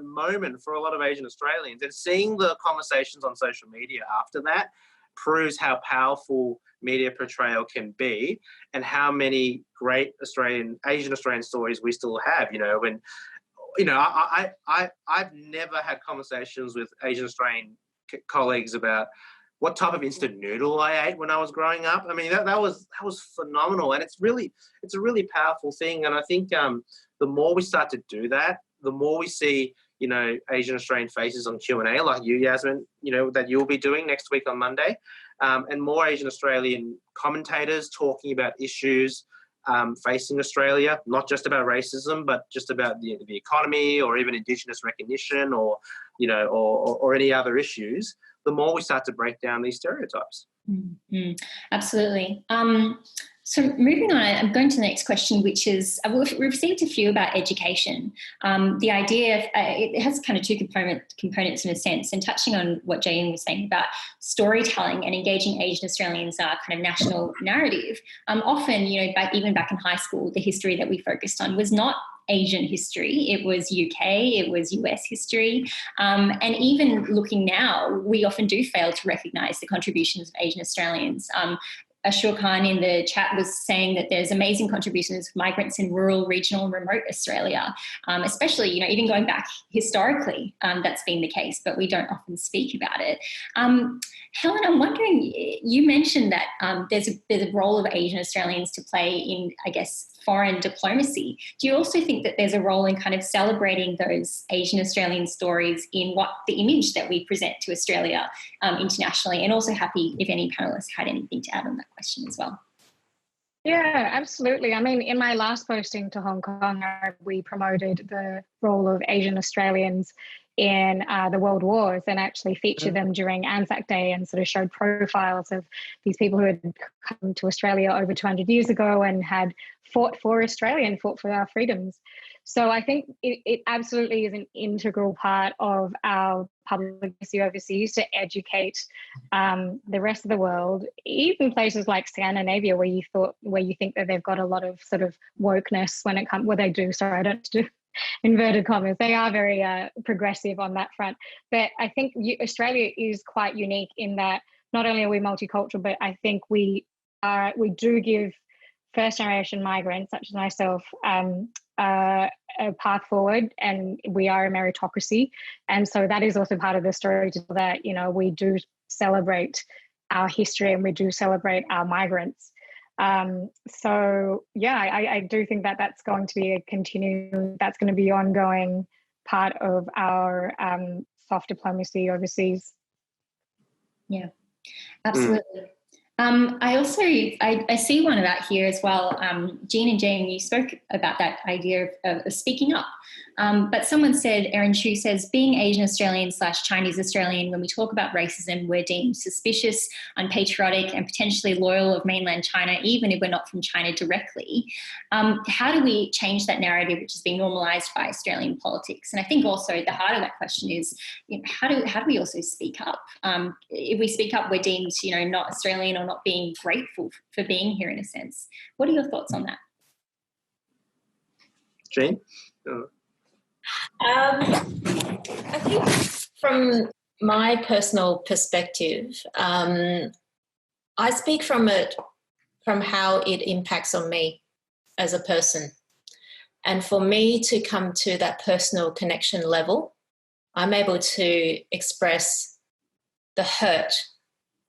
moment for a lot of Asian Australians, and seeing the conversations on social media after that proves how powerful media portrayal can be, and how many great Asian Australian stories we still have. I've never had conversations with Asian Australian colleagues about what type of instant noodle I ate when I was growing up. I mean, that was phenomenal, and it's a really powerful thing. And I think the more we start to do that, the more we see Asian Australian faces on Q&A, like you, Yasmin, that you'll be doing next week on Monday, and more Asian Australian commentators talking about issues facing Australia, not just about racism, but just about the economy, or even Indigenous recognition, or any other issues. The more we start to break down these stereotypes. Mm-hmm. Absolutely. So moving on, I'm going to the next question, which is, we've received a few about education. The idea of, it has kind of two components in a sense, and touching on what Jieh-Yung was saying about storytelling and engaging Asian Australians' kind of national narrative. Often, even back in high school, the history that we focused on was not Asian history. It was UK, it was US history. And even looking now, we often do fail to recognise the contributions of Asian Australians. Ashur Khan in the chat was saying that there's amazing contributions of migrants in rural, regional and remote Australia, especially, even going back historically, that's been the case, but we don't often speak about it. Helen, I'm wondering, you mentioned that there's a role of Asian Australians to play in, I guess, foreign diplomacy. Do you also think that there's a role in kind of celebrating those Asian Australian stories in what the image that we present to Australia internationally? And also happy if any panellists had anything to add on that question as well. Yeah, absolutely. I mean, in my last posting to Hong Kong, we promoted the role of Asian Australians in the World Wars, and actually featured them during Anzac Day, and sort of showed profiles of these people who had come to Australia over 200 years ago and had fought for Australia and fought for our freedoms. So I think it absolutely is an integral part of our public policy overseas to educate the rest of the world, even places like Scandinavia, where you think that they've got a lot of sort of wokeness when it comes. Well, they do. Sorry, I don't do inverted commas. They are very progressive on that front. But I think Australia is quite unique in that not only are we multicultural, but I think we do give first-generation migrants, such as myself, a path forward, and we are a meritocracy. And so that is also part of the story, to that, we do celebrate our history and we do celebrate our migrants. So yeah, I do think that that's going to be that's going to be ongoing part of our soft diplomacy overseas. Yeah, absolutely. I see one about here as well. Jean and Jieh-Yung, you spoke about that idea of speaking up. But someone said, Erin Chu says, being Asian Australian / Chinese Australian, when we talk about racism, we're deemed suspicious, unpatriotic and potentially loyal of mainland China, even if we're not from China directly. How do we change that narrative, which is being normalised by Australian politics? And I think also the heart of that question is, how do we also speak up? If we speak up, we're deemed, not Australian or not being grateful for being here in a sense. What are your thoughts on that? Jane? I think from my personal perspective, I speak from how it impacts on me as a person. And for me to come to that personal connection level, I'm able to express the hurt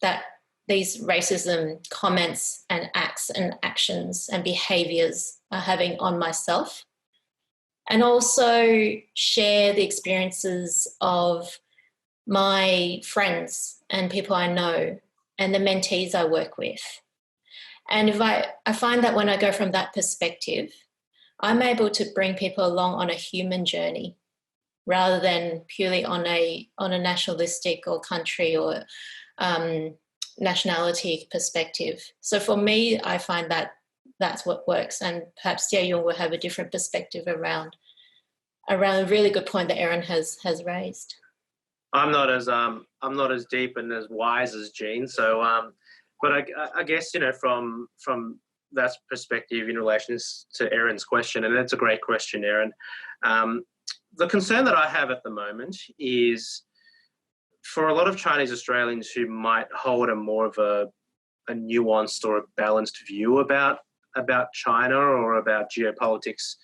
that these racism comments and acts and actions and behaviours are having on myself, and also share the experiences of my friends and people I know and the mentees I work with. And if I find that when I go from that perspective, I'm able to bring people along on a human journey rather than purely on a nationalistic or country or nationality perspective. So for me, I find that that's what works, and perhaps Jieh-Yung will have a different perspective around a really good point that Erin has raised. I'm not as deep and as wise as Jean. So, but I guess, you know, from that perspective in relation to Erin's question, and that's a great question, Erin. The concern that I have at the moment is for a lot of Chinese Australians who might hold a more of a nuanced or a balanced view about China or about geopolitics,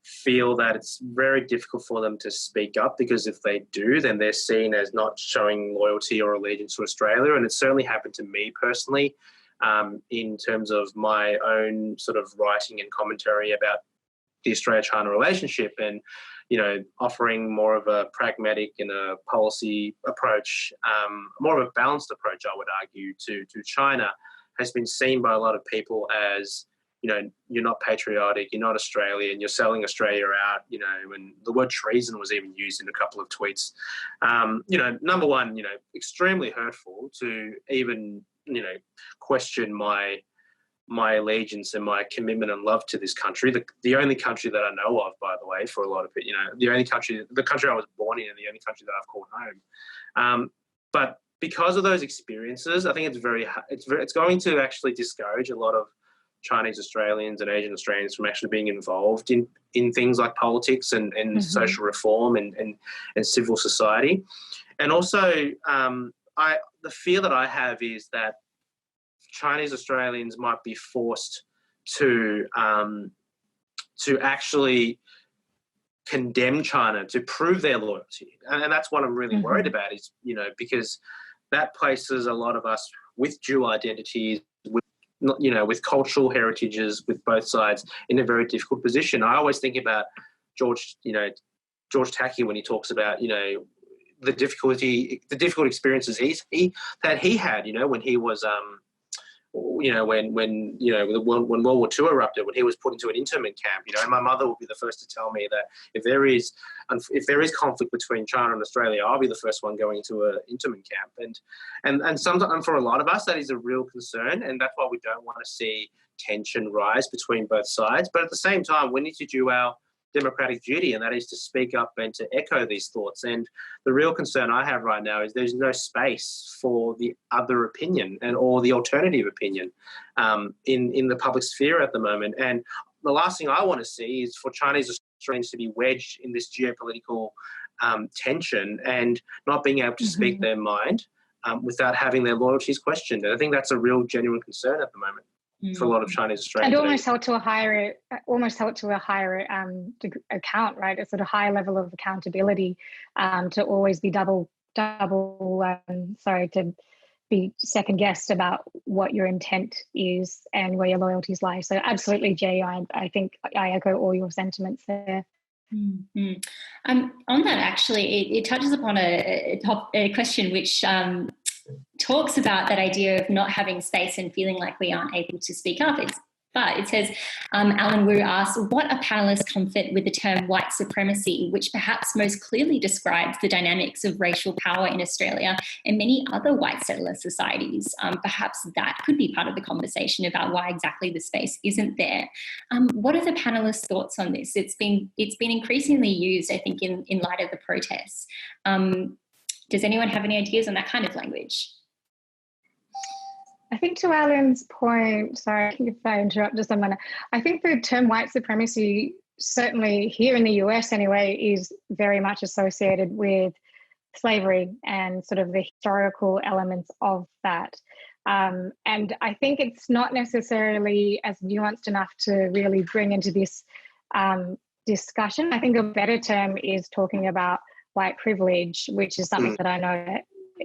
feel that it's very difficult for them to speak up, because if they do, then they're seen as not showing loyalty or allegiance to Australia. And it certainly happened to me personally, in terms of my own sort of writing and commentary about the Australia-China relationship, and, you know, offering more of a pragmatic and a policy approach, more of a balanced approach, I would argue, to China, has been seen by a lot of people as, you know, you're not patriotic, you're not Australian, you're selling Australia out, you know, and the word treason was even used in a couple of tweets. You know, number one, you know, extremely hurtful to even, you know, question my allegiance and my commitment and love to this country, the only country that I know of, by the way, for a lot of it, you know, the country I was born in, and the only country that I've called home. But because of those experiences, I think it's going to actually discourage a lot of Chinese Australians and Asian Australians from actually being involved in things like politics and social reform and civil society. And also, the fear that I have is that Chinese Australians might be forced to actually condemn China to prove their loyalty. And that's what I'm really worried about, is, you know, because that places a lot of us with dual identities, with cultural heritages, with both sides, in a very difficult position. I always think about George Takei when he talks about, you know, the difficult experiences he had, you know, when he was, you know, when World War II erupted, when he was put into an internment camp, you know, and my mother will be the first to tell me that if there is conflict between China and Australia, I'll be the first one going into an internment camp. And sometimes for a lot of us, that is a real concern, and that's why we don't want to see tension rise between both sides. But at the same time, we need to do our democratic duty, and that is to speak up and to echo these thoughts. And the real concern I have right now is there's no space for the other opinion or the alternative opinion in the public sphere at the moment. And the last thing I want to see is for Chinese Australians to be wedged in this geopolitical tension and not being able to speak their mind without having their loyalties questioned. And I think that's a real genuine concern at the moment for a lot of Chinese Australians. And almost held to a higher account, right? A sort of high level of accountability, to always be to be second guessed about what your intent is and where your loyalties lie. So absolutely, Jay, I think I echo all your sentiments there. On that, actually, it touches upon a question which talks about that idea of not having space and feeling like we aren't able to speak up. But it says, Alan Wu asks, what are panellists' comfort with the term white supremacy, which perhaps most clearly describes the dynamics of racial power in Australia and many other white settler societies? Perhaps that could be part of the conversation about why exactly the space isn't there. What are the panellists' thoughts on this? It's been increasingly used, I think, in light of the protests. Does anyone have any ideas on that kind of language? I think to Alan's point, sorry if I interrupt just a minute, I think the term white supremacy, certainly here in the US anyway, is very much associated with slavery and sort of the historical elements of that. And I think it's not necessarily as nuanced enough to really bring into this discussion. I think a better term is talking about white privilege, which is something that I know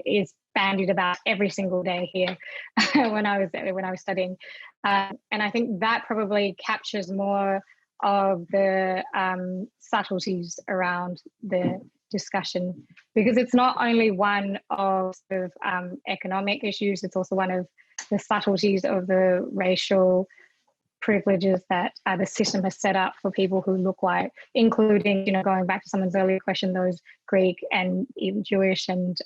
is bandied about every single day here when I was studying, and I think that probably captures more of the subtleties around the discussion, because it's not only one of sort of economic issues, it's also one of the subtleties of the racial privileges that the system has set up for people who look white, including, you know, going back to someone's earlier question, those Greek and even Jewish and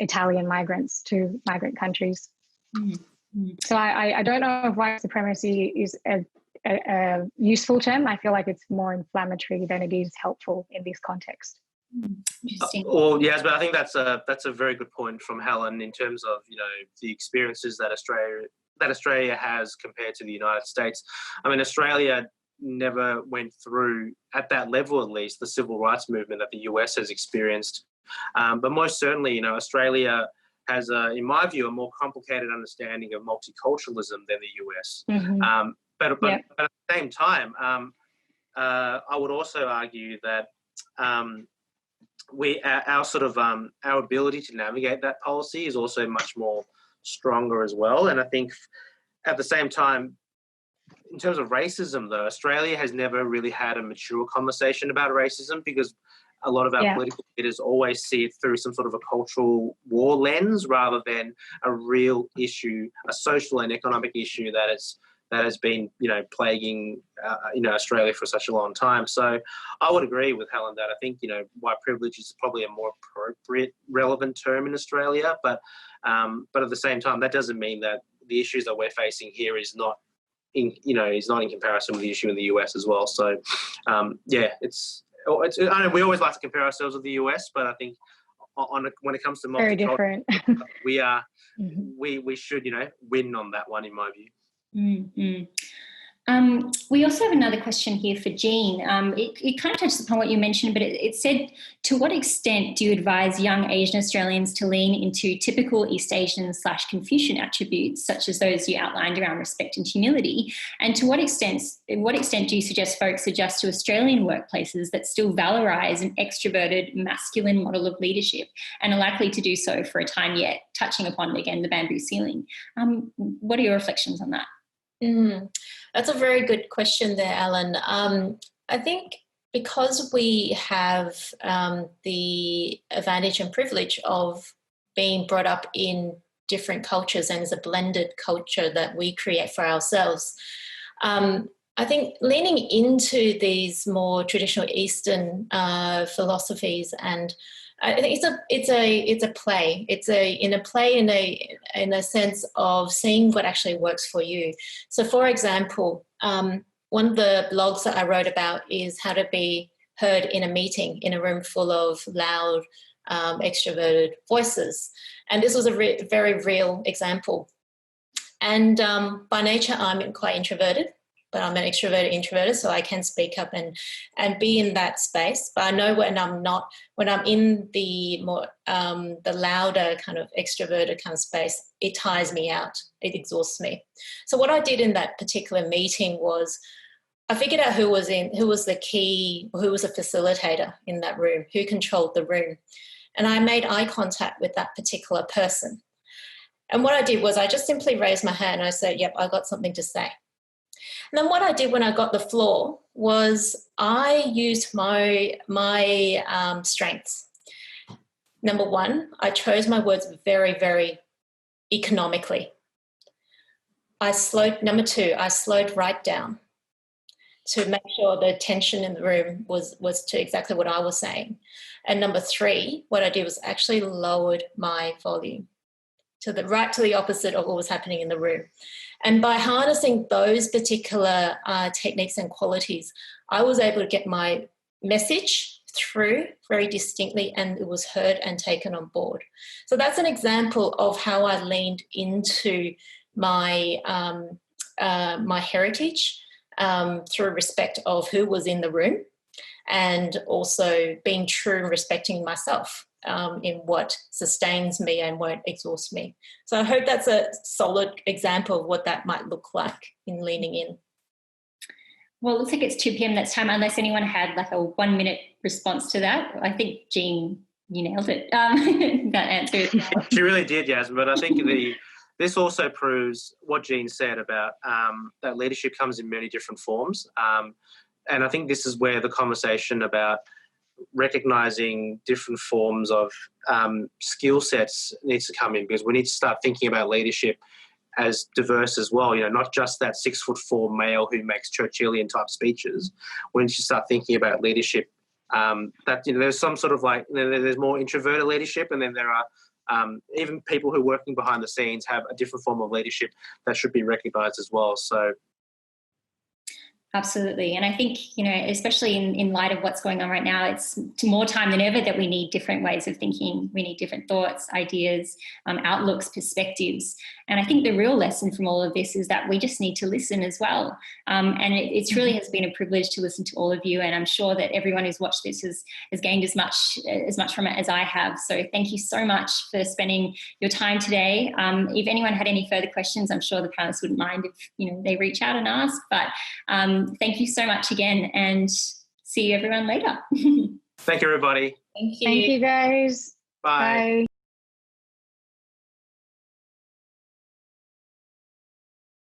Italian migrants to migrant countries. Mm-hmm. So I don't know if white supremacy is a useful term. I feel like it's more inflammatory than it is helpful in this context. Interesting. Well, yes, but I think that's a very good point from Helen in terms of, you know, the experiences that Australia has compared to the United States. I mean, Australia never went through, at that level at least, the civil rights movement that the US has experienced. But most certainly, you know, Australia has, in my view, a more complicated understanding of multiculturalism than the US. Mm-hmm. But at the same time, I would also argue that our ability to navigate that policy is also much more stronger as well. And I think at the same time, in terms of racism, though, Australia has never really had a mature conversation about racism because a lot of our political leaders always see it through some sort of a cultural war lens rather than a real issue, a social and economic issue that has been, you know, plaguing, Australia for such a long time. So I would agree with Helen that I think, you know, white privilege is probably a more appropriate, relevant term in Australia. But at the same time, that doesn't mean that the issues that we're facing here is not in comparison with the issue in the US as well. So, it's I know we always like to compare ourselves with the US, but I think when it comes to very different, we should, you know, win on that one in my view. Mm-hmm. We also have another question here for Jean. It kind of touches upon what you mentioned, but it said, to what extent do you advise young Asian Australians to lean into typical East Asian / Confucian attributes, such as those you outlined around respect and humility? And to what extent do you suggest folks adjust to Australian workplaces that still valorize an extroverted masculine model of leadership and are likely to do so for a time yet, touching upon, again, the bamboo ceiling? What are your reflections on that? That's a very good question there, Alan. I think because we have the advantage and privilege of being brought up in different cultures and as a blended culture that we create for ourselves, I think leaning into these more traditional Eastern philosophies, and I think it's a play. It's a play in a sense of seeing what actually works for you. So, for example, one of the blogs that I wrote about is how to be heard in a meeting in a room full of loud, extroverted voices, and this was a very real example. And by nature, I'm quite introverted, but I'm an extroverted introverted, so I can speak up and be in that space. But I know when I'm in the more the louder kind of extroverted kind of space, it tires me out, it exhausts me. So what I did in that particular meeting was I figured out who was the key, who was a facilitator in that room, who controlled the room, and I made eye contact with that particular person. And what I did was I just simply raised my hand and I said, "Yep, I got something to say." And then what I did when I got the floor was I used my strengths. Number one, I chose my words very, very economically. Number two, I slowed right down to make sure the tension in the room was to exactly what I was saying. And number three, what I did was actually lowered my volume to the opposite of what was happening in the room. And by harnessing those particular techniques and qualities, I was able to get my message through very distinctly, and it was heard and taken on board. So that's an example of how I leaned into my my heritage through respect of who was in the room, and also being true and respecting myself in what sustains me and won't exhaust me. So I hope that's a solid example of what that might look like in leaning in. Well, it looks like it's 2 p.m. That's time, unless anyone had like a 1 minute response to that. I think, Jean, you nailed it. That answer. She really did, Yasmin, but I think this also proves what Jean said about that leadership comes in many different forms. And I think this is where the conversation about recognising different forms of skill sets needs to come in, because we need to start thinking about leadership as diverse as well. You know, not just that 6'4" male who makes Churchillian type speeches. We need to start thinking about leadership that, you know, there's some sort of like, you know, there's more introverted leadership, and then there are even people who are working behind the scenes have a different form of leadership that should be recognised as well. So. Absolutely. And I think, especially in light of what's going on right now, it's more time than ever that we need different ways of thinking. We need different thoughts, ideas, outlooks, perspectives. And I think the real lesson from all of this is that we just need to listen as well. And it truly has been a privilege to listen to all of you. And I'm sure that everyone who's watched this has gained as much from it as I have. So thank you so much for spending your time today. If anyone had any further questions, I'm sure the panelists wouldn't mind if they reach out and ask. But thank you so much again, and see you everyone later. Thank you, everybody. Thank you. Thank you, guys. Bye. Bye.